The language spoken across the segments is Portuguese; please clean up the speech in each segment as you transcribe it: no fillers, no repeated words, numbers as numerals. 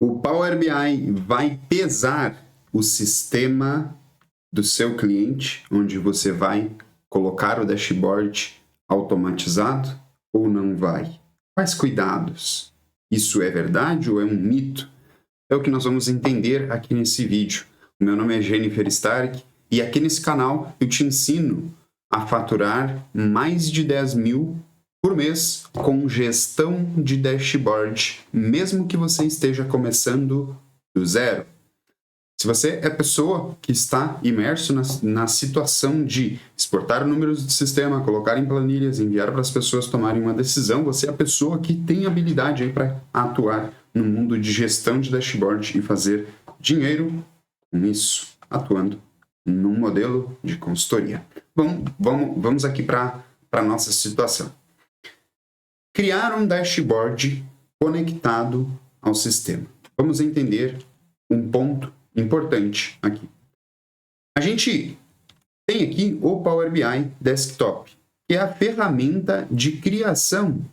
O Power BI vai pesar o sistema do seu cliente, onde você vai colocar o dashboard automatizado ou não vai? Quais cuidados? Isso é verdade ou é um mito? É o que nós vamos entender aqui nesse vídeo. O meu nome é Jennifer Stark e aqui nesse canal eu te ensino a faturar mais de 10 mil por mês com gestão de dashboard, mesmo que você esteja começando do zero. Se você é pessoa que está imerso na situação de exportar números do sistema, colocar em planilhas, enviar para as pessoas tomarem uma decisão, você é a pessoa que tem habilidade aí para atuar no mundo de gestão de dashboard e fazer dinheiro com isso, atuando num modelo de consultoria. Vamos aqui para a nossa situação. Criar um dashboard conectado ao sistema. Vamos entender um ponto importante aqui. A gente tem aqui o Power BI Desktop, que é a ferramenta de criação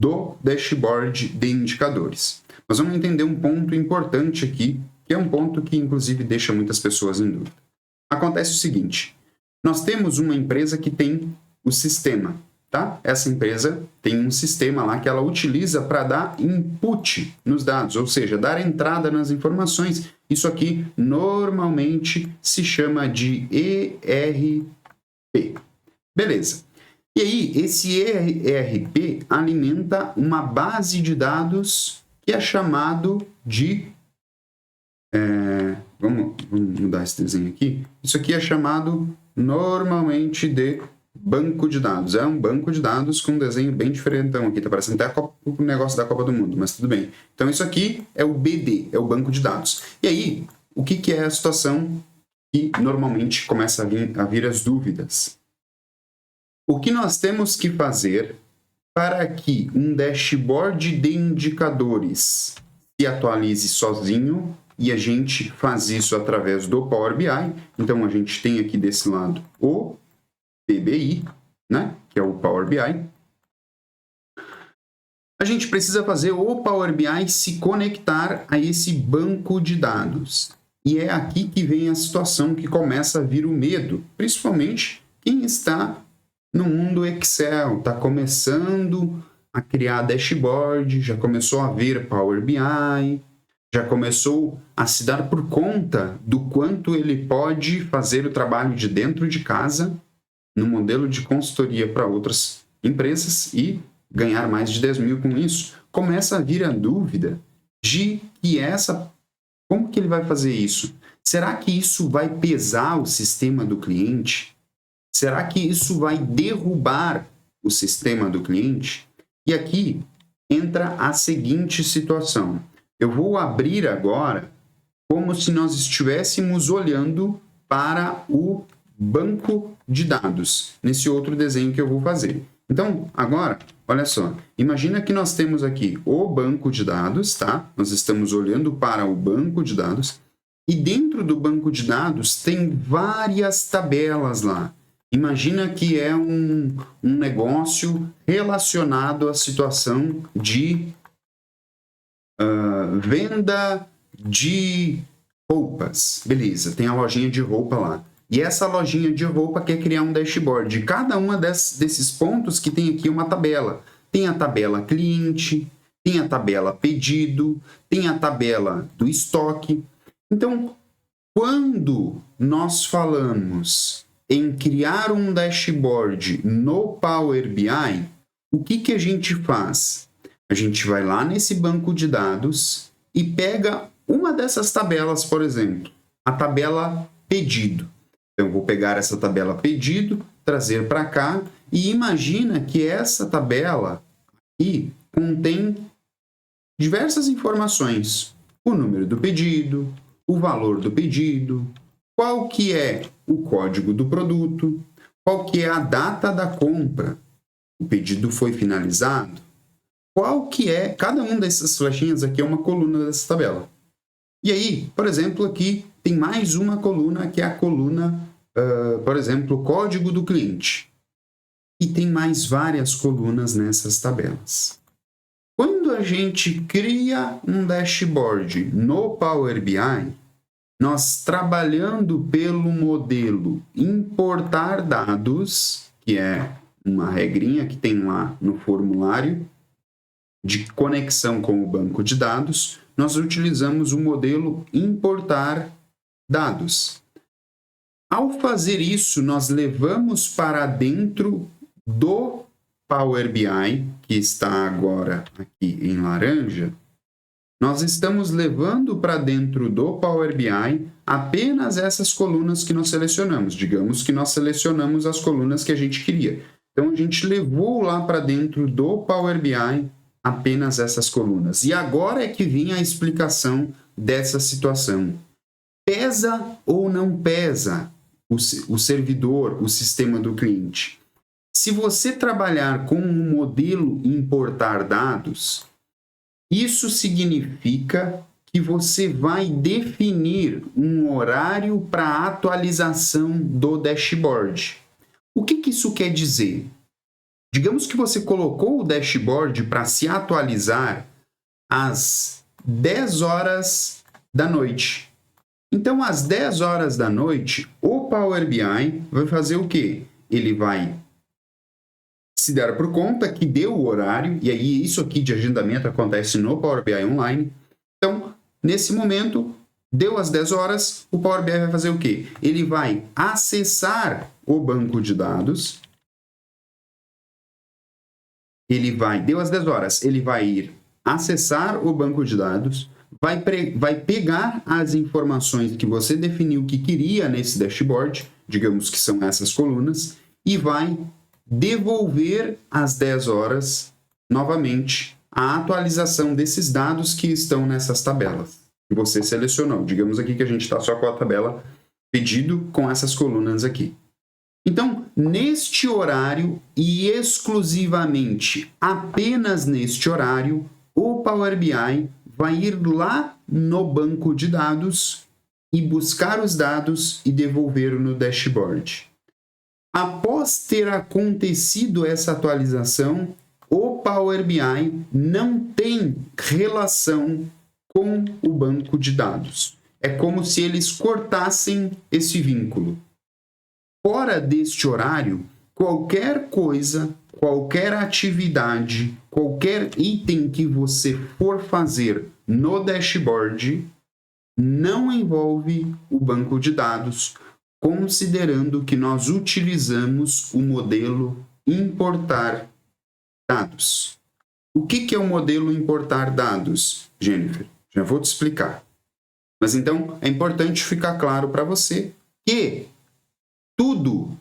do dashboard de indicadores. Nós vamos entender um ponto importante aqui, que é um ponto que inclusive deixa muitas pessoas em dúvida. Acontece o seguinte, nós temos uma empresa que tem o sistema, tá? Essa empresa tem um sistema lá que ela utiliza para dar input nos dados, ou seja, dar entrada nas informações. Isso aqui normalmente se chama de ERP. Beleza. E aí, esse ERP alimenta uma base de dados que é chamado de... Vamos mudar esse desenho aqui. Isso aqui é chamado normalmente de banco de dados. É um banco de dados com um desenho bem diferentão aqui. Tá parecendo até o negócio da Copa do Mundo, mas tudo bem. Então isso aqui é o BD, é o banco de dados. E aí, o que é a situação que normalmente começa a vir as dúvidas? O que nós temos que fazer para que um dashboard de indicadores se atualize sozinho? E a gente faz isso através do Power BI. Então, a gente tem aqui desse lado o PBI, né? Que é o Power BI. A gente precisa fazer o Power BI se conectar a esse banco de dados. E é aqui que vem a situação que começa a vir o medo, principalmente quem está no mundo Excel, está começando a criar dashboard, já começou a ver Power BI, já começou a se dar por conta do quanto ele pode fazer o trabalho de dentro de casa no modelo de consultoria para outras empresas e ganhar mais de 10 mil com isso. Começa a vir a dúvida de que como que ele vai fazer isso? Será que isso vai pesar o sistema do cliente? Será que isso vai derrubar o sistema do cliente? E aqui entra a seguinte situação. Eu vou abrir agora como se nós estivéssemos olhando para o banco de dados, nesse outro desenho que eu vou fazer. Então, agora, olha só, imagina que nós temos aqui o banco de dados, tá? Nós estamos olhando para o banco de dados e dentro do banco de dados tem várias tabelas lá. Imagina que é um negócio relacionado à situação de venda de roupas. Beleza, tem a lojinha de roupa lá. E essa lojinha de roupa quer criar um dashboard. Cada uma desses pontos que tem aqui uma tabela. Tem a tabela cliente, tem a tabela pedido, tem a tabela do estoque. Então, quando nós falamos em criar um dashboard no Power BI, o que a gente faz? A gente vai lá nesse banco de dados e pega uma dessas tabelas, por exemplo, a tabela pedido. Então, eu vou pegar essa tabela pedido, trazer para cá e imagina que essa tabela aqui contém diversas informações. O número do pedido, o valor do pedido, qual que é o código do produto, qual que é a data da compra, o pedido foi finalizado, qual que é, cada uma dessas flechinhas aqui é uma coluna dessa tabela. E aí, por exemplo, aqui tem mais uma coluna que é a coluna, por exemplo, código do cliente. E tem mais várias colunas nessas tabelas. Quando a gente cria um dashboard no Power BI, nós trabalhando pelo modelo importar dados, que é uma regrinha que tem lá no formulário de conexão com o banco de dados, nós utilizamos o modelo importar dados. Ao fazer isso, nós levamos para dentro do Power BI, que está agora aqui em laranja, nós estamos levando para dentro do Power BI apenas essas colunas que nós selecionamos. Digamos que nós selecionamos as colunas que a gente queria. Então, a gente levou lá para dentro do Power BI apenas essas colunas. E agora é que vem a explicação dessa situação. Pesa ou não pesa o servidor, o sistema do cliente? Se você trabalhar com um modelo importar dados, isso significa que você vai definir um horário para atualização do dashboard. O que isso quer dizer? Digamos que você colocou o dashboard para se atualizar às 10 horas da noite. Então, às 10 horas da noite, o Power BI vai fazer o quê? Ele vai se dar por conta que deu o horário, e aí isso aqui de agendamento acontece no Power BI Online. Então, nesse momento, deu as 10 horas, o Power BI vai fazer o quê? Ele vai acessar o banco de dados. Deu as 10 horas, ele vai ir acessar o banco de dados, vai pegar as informações que você definiu que queria nesse dashboard, digamos que são essas colunas, e vai devolver às 10 horas, novamente, a atualização desses dados que estão nessas tabelas que você selecionou. Digamos aqui que a gente está só com a tabela pedido com essas colunas aqui. Então, neste horário e exclusivamente apenas neste horário, o Power BI vai ir lá no banco de dados e buscar os dados e devolver no dashboard. Após ter acontecido essa atualização, o Power BI não tem relação com o banco de dados. É como se eles cortassem esse vínculo. Fora deste horário, qualquer coisa, qualquer atividade, qualquer item que você for fazer no dashboard não envolve o banco de dados, considerando que nós utilizamos o modelo importar dados. O que é o modelo importar dados, Jennifer? Já vou te explicar. Mas então é importante ficar claro para você que tudo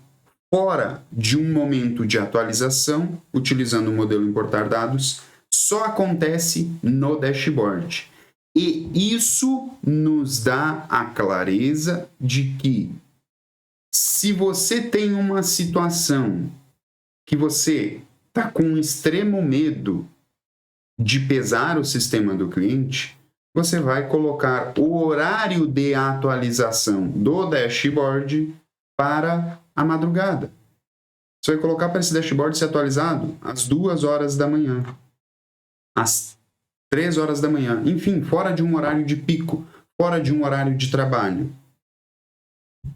fora de um momento de atualização, utilizando o modelo importar dados, só acontece no dashboard. E isso nos dá a clareza de que se você tem uma situação que você está com extremo medo de pesar o sistema do cliente, você vai colocar o horário de atualização do dashboard para a madrugada. Você vai colocar para esse dashboard ser atualizado às 2 horas da manhã, às 3 horas da manhã, enfim, fora de um horário de pico, fora de um horário de trabalho.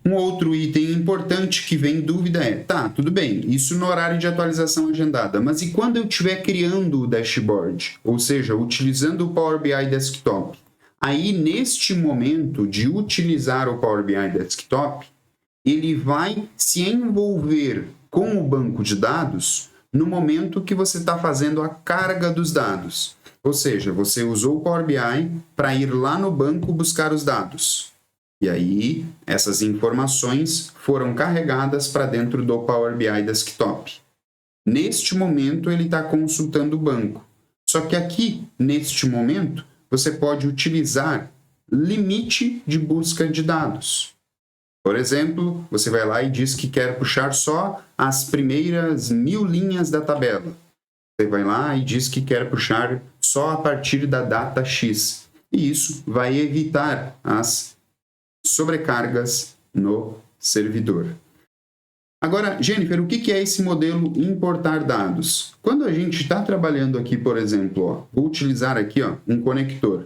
Um outro item importante que vem em dúvida é, tudo bem, isso no horário de atualização agendada, mas e quando eu estiver criando o dashboard, ou seja, utilizando o Power BI Desktop? Aí, neste momento de utilizar o Power BI Desktop, ele vai se envolver com o banco de dados no momento que você está fazendo a carga dos dados. Ou seja, você usou o Power BI para ir lá no banco buscar os dados. E aí, essas informações foram carregadas para dentro do Power BI Desktop. Neste momento, ele está consultando o banco. Só que aqui, neste momento, você pode utilizar limite de busca de dados. Por exemplo, você vai lá e diz que quer puxar só as primeiras 1000 linhas da tabela. Você vai lá e diz que quer puxar só a partir da data X. E isso vai evitar as sobrecargas no servidor. Agora, Jennifer, o que é esse modelo importar dados? Quando a gente está trabalhando aqui, por exemplo, ó, vou utilizar aqui um conector.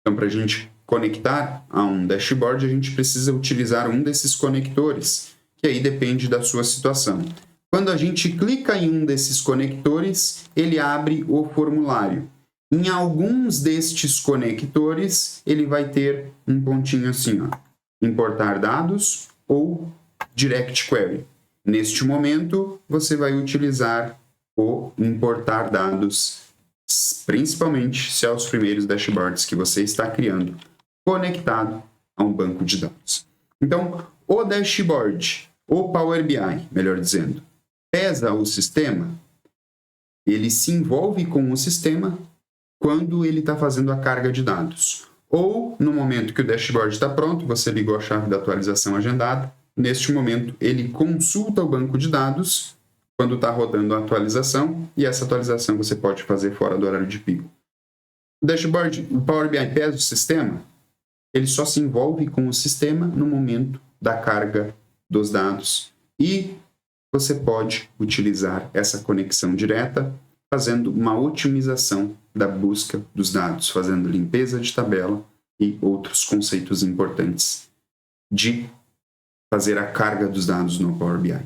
Então, para a gente conectar a um dashboard, a gente precisa utilizar um desses conectores, que aí depende da sua situação. Quando a gente clica em um desses conectores, ele abre o formulário. Em alguns destes conectores, ele vai ter um pontinho assim, ó, importar dados ou Direct Query. Neste momento, você vai utilizar o importar dados, principalmente se é os primeiros dashboards que você está criando, conectado a um banco de dados. Então, o dashboard, o Power BI, melhor dizendo, pesa o sistema, ele se envolve com o sistema quando ele está fazendo a carga de dados. Ou, no momento que o dashboard está pronto, você ligou a chave da atualização agendada, neste momento ele consulta o banco de dados quando está rodando a atualização, e essa atualização você pode fazer fora do horário de pico. O dashboard, o Power BI pesa o sistema, ele só se envolve com o sistema no momento da carga dos dados, e você pode utilizar essa conexão direta fazendo uma otimização da busca dos dados, fazendo limpeza de tabela e outros conceitos importantes de fazer a carga dos dados no Power BI.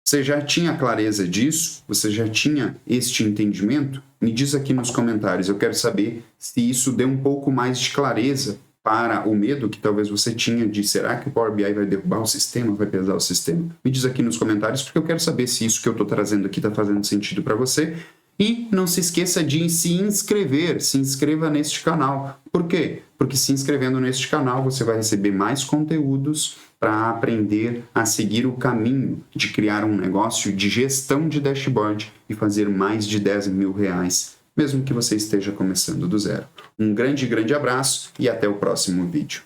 Você já tinha clareza disso? Você já tinha este entendimento? Me diz aqui nos comentários. Eu quero saber se isso deu um pouco mais de clareza para o medo que talvez você tinha de será que o Power BI vai derrubar o sistema, vai pesar o sistema? Me diz aqui nos comentários, porque eu quero saber se isso que eu estou trazendo aqui está fazendo sentido para você. E não se esqueça de se inscrever, se inscreva neste canal. Por quê? Porque se inscrevendo neste canal você vai receber mais conteúdos para aprender a seguir o caminho de criar um negócio de gestão de dashboard e fazer mais de 10 mil reais, mesmo que você esteja começando do zero. Um grande abraço e até o próximo vídeo.